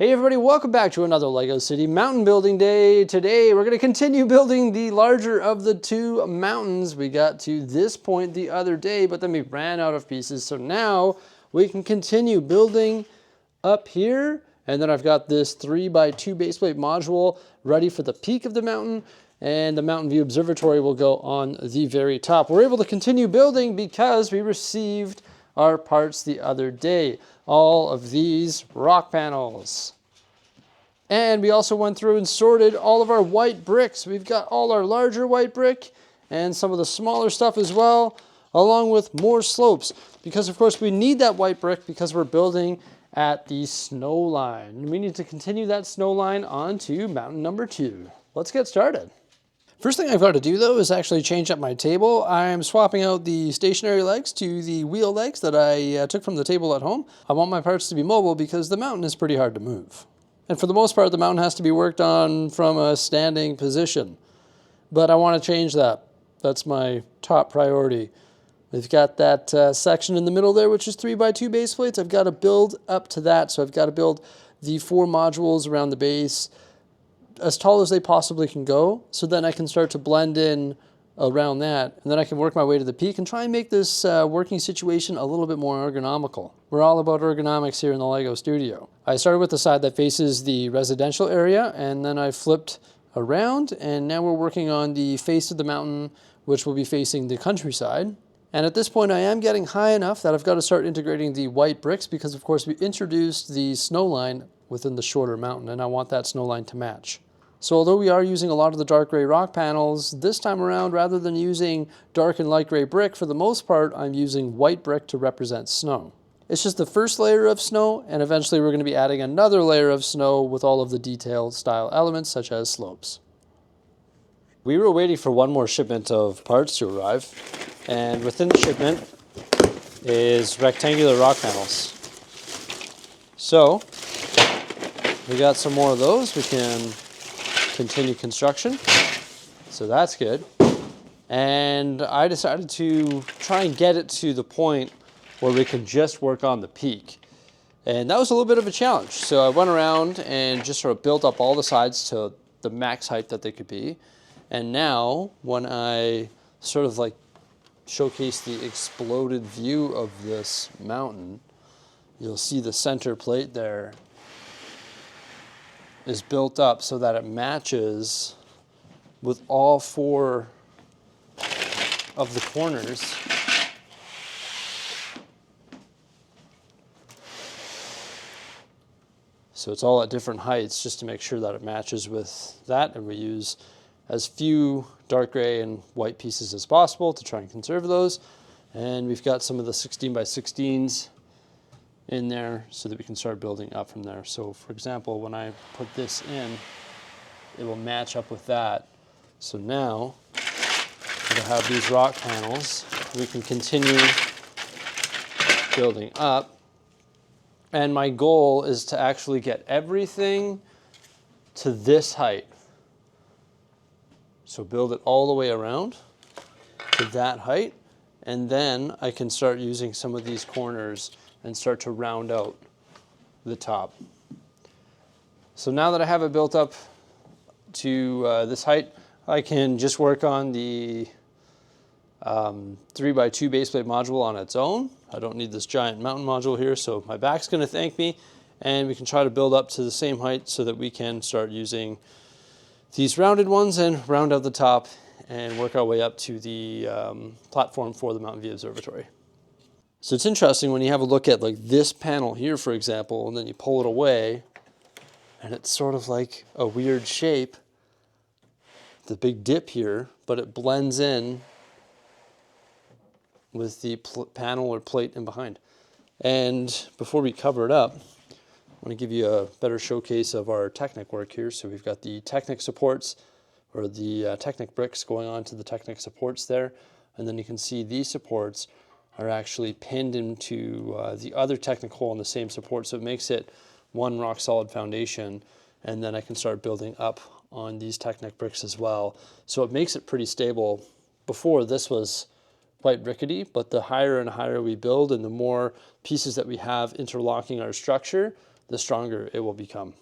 Hey everybody, welcome back to another LEGO City mountain building day. Today we're going to continue building the larger of the two mountains. We got to this point the other day, but then we ran out of pieces. So now we can continue building up here. And then I've got this 3x2 baseplate module ready for the peak of the mountain. And the Mountain View Observatory will go on the very top. We're able to continue building because we received our parts the other day. All of these rock panels. And we also went through and sorted all of our white bricks. We've got all our larger white brick and some of the smaller stuff as well, along with more slopes. Because of course we need that white brick because we're building at the snow line. We need to continue that snow line onto mountain number 2. Let's get started. First thing I've got to do though is actually change up my table. I'm swapping out the stationary legs to the wheel legs that I took from the table at home. I want my parts to be mobile because the mountain is pretty hard to move. And for the most part, the mountain has to be worked on from a standing position. But I want to change that. That's my top priority. We've got that section in the middle there, which is 3x2 base plates. I've got to build up to that. So I've got to build the 4 modules around the base as tall as they possibly can go, so then I can start to blend in around that, and then I can work my way to the peak and try and make this working situation a little bit more ergonomical. We're all about ergonomics here in the LEGO studio. I started with the side that faces the residential area, and then I flipped around, and now we're working on the face of the mountain, which will be facing the countryside. And at this point I am getting high enough that I've got to start integrating the white bricks because of course we introduced the snow line within the shorter mountain, and I want that snow line to match. So although we are using a lot of the dark gray rock panels, this time around, rather than using dark and light gray brick, for the most part, I'm using white brick to represent snow. It's just the first layer of snow, and eventually we're going to be adding another layer of snow with all of the detailed style elements, such as slopes. We were waiting for one more shipment of parts to arrive, and within the shipment is rectangular rock panels. So, we got some more of those. We can continue construction, so that's good. And I decided to try and get it to the point where we can just work on the peak, and that was a little bit of a challenge. So I went around and just sort of built up all the sides to the max height that they could be, and now when I sort of like showcase the exploded view of this mountain, you'll see the center plate there is built up so that it matches with all 4 of the corners. So it's all at different heights just to make sure that it matches with that, and we use as few dark gray and white pieces as possible to try and conserve those. And we've got some of the 16x16s in there so that we can start building up from there. So for example, when I put this in, it will match up with that. So now we'll have these rock panels. We can continue building up. And my goal is to actually get everything to this height. So build it all the way around to that height, and then I can start using some of these corners and start to round out the top. So now that I have it built up to this height, I can just work on the 3x2 baseplate module on its own. I don't need this giant mountain module here, so my back's going to thank me, and we can try to build up to the same height so that we can start using these rounded ones and round out the top and work our way up to the platform for the Mountain View Observatory. So it's interesting when you have a look at like this panel here, for example, and then you pull it away, and it's sort of like a weird shape, the big dip here, but it blends in with the panel or plate in behind. And before we cover it up, I want to give you a better showcase of our Technic work here. So we've got the Technic supports, or the Technic bricks going on to the Technic supports there, and then you can see these supports are actually pinned into the other Technic hole in the same support, so it makes it one rock solid foundation, and then I can start building up on these Technic bricks as well. So it makes it pretty stable. Before, this was quite rickety, but the higher and higher we build and the more pieces that we have interlocking our structure, the stronger it will become.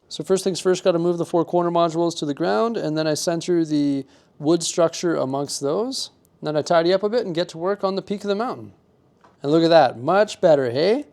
So first things first, got to move the 4 corner modules to the ground, and then I center the wood structure amongst those. And then I tidy up a bit and get to work on the peak of the mountain. And look at that, much better, hey?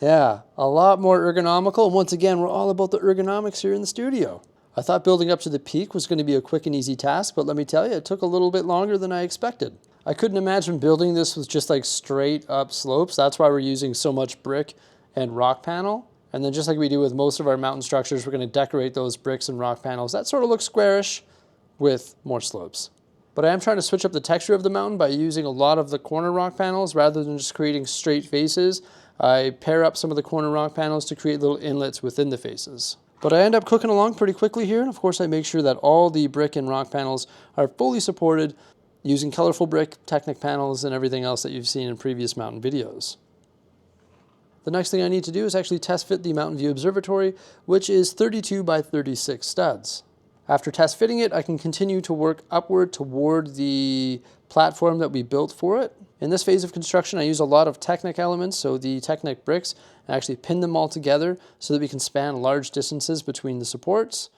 Yeah, a lot more ergonomical. And once again, we're all about the ergonomics here in the studio. I thought building up to the peak was going to be a quick and easy task, but let me tell you, it took a little bit longer than I expected. I couldn't imagine building this with just like straight up slopes. That's why we're using so much brick and rock panel. And then just like we do with most of our mountain structures, we're going to decorate those bricks and rock panels. That sort of looks squarish with more slopes. But I am trying to switch up the texture of the mountain by using a lot of the corner rock panels rather than just creating straight faces. I pair up some of the corner rock panels to create little inlets within the faces. But I end up cooking along pretty quickly here. And of course, I make sure that all the brick and rock panels are fully supported using colorful brick, Technic panels, and everything else that you've seen in previous mountain videos. The next thing I need to do is actually test fit the Mountain View Observatory, which is 32 by 36 studs. After test fitting it, I can continue to work upward toward the platform that we built for it. In this phase of construction, I use a lot of Technic elements, so the Technic bricks, and actually pin them all together so that we can span large distances between the supports.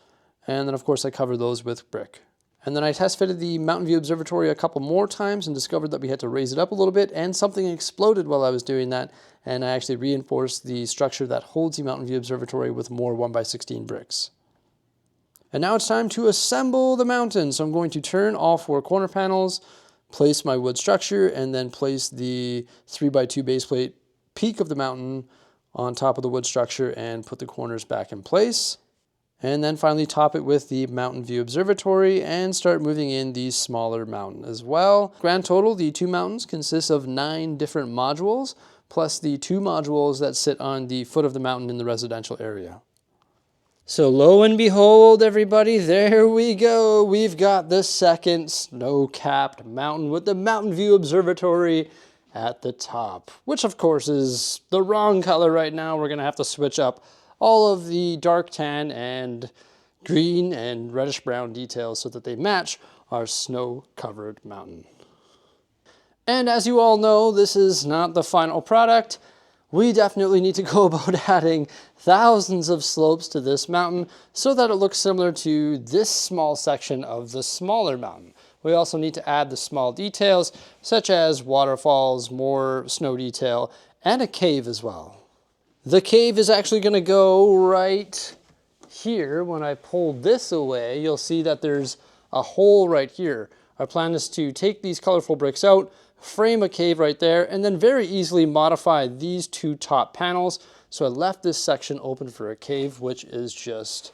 And then of course I cover those with brick. And then I test fitted the Mountain View Observatory a couple more times and discovered that we had to raise it up a little bit, and something exploded while I was doing that, and I actually reinforced the structure that holds the Mountain View Observatory with more 1x16 bricks. And now it's time to assemble the mountain. So I'm going to turn all 4 corner panels, place my wood structure, and then place the 3x2 base plate peak of the mountain on top of the wood structure and put the corners back in place. And then finally top it with the Mountain View Observatory and start moving in the smaller mountain as well. Grand total, the 2 mountains consist of 9 different modules, plus the 2 modules that sit on the foot of the mountain in the residential area. So lo and behold, everybody, there we go. We've got the second snow-capped mountain with the Mountain View Observatory at the top, which of course is the wrong color right now. We're gonna have to switch up all of the dark tan and green and reddish brown details so that they match our snow-covered mountain. And as you all know, this is not the final product. We definitely need to go about adding thousands of slopes to this mountain so that it looks similar to this small section of the smaller mountain. We also need to add the small details such as waterfalls, more snow detail, and a cave as well. The cave is actually going to go right here. When I pull this away, you'll see that there's a hole right here. Our plan is to take these colorful bricks out, frame a cave right there, and then very easily modify these 2 top panels. So I left this section open for a cave, which is just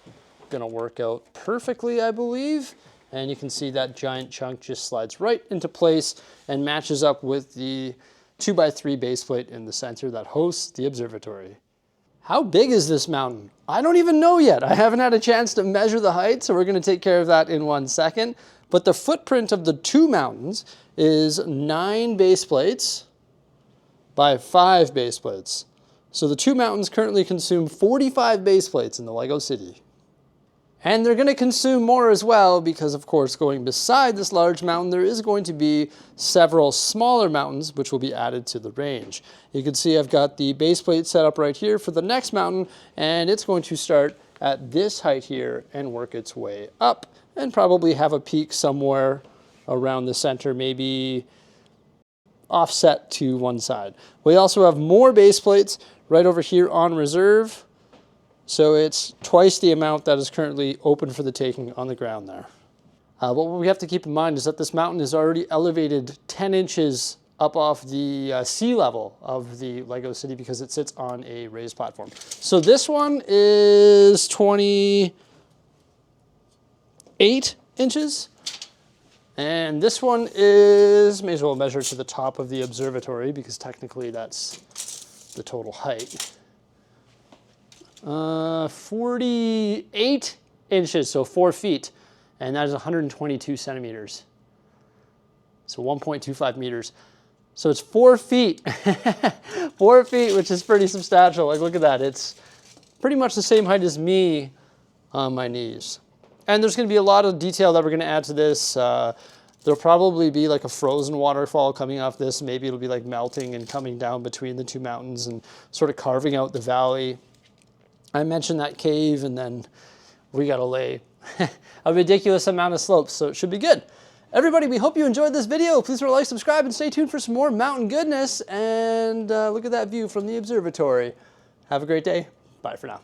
going to work out perfectly, I believe. And you can see that giant chunk just slides right into place and matches up with the 2x3 base plate in the center that hosts the observatory. How big is this mountain? I don't even know yet. I haven't had a chance to measure the height, so we're going to take care of that in 1 second. But the footprint of the 2 mountains is 9 base plates by 5 base plates. So the 2 mountains currently consume 45 base plates in the Lego City. And they're going to consume more as well because, of course, going beside this large mountain, there is going to be several smaller mountains which will be added to the range. You can see I've got the base plate set up right here for the next mountain, and it's going to start at this height here and work its way up and probably have a peak somewhere around the center, maybe offset to one side. We also have more base plates right over here on reserve. So it's twice the amount that is currently open for the taking on the ground there. But what we have to keep in mind is that this mountain is already elevated 10 inches up off the sea level of the Lego City because it sits on a raised platform. So this one is 28 inches. And this one is, may as well measure to the top of the observatory because technically that's the total height. 48 inches, so 4 feet, and that is 122 centimeters. So 1.25 meters. So it's 4 feet, 4 feet, which is pretty substantial. Like, look at that. It's pretty much the same height as me on my knees. And there's going to be a lot of detail that we're going to add to this. There'll probably be like a frozen waterfall coming off this. Maybe it'll be like melting and coming down between the 2 mountains and sort of carving out the valley. I mentioned that cave, and then we got to lay a ridiculous amount of slopes, so it should be good. Everybody, we hope you enjoyed this video. Please like, subscribe, and stay tuned for some more mountain goodness. And look at that view from the observatory. Have a great day. Bye for now.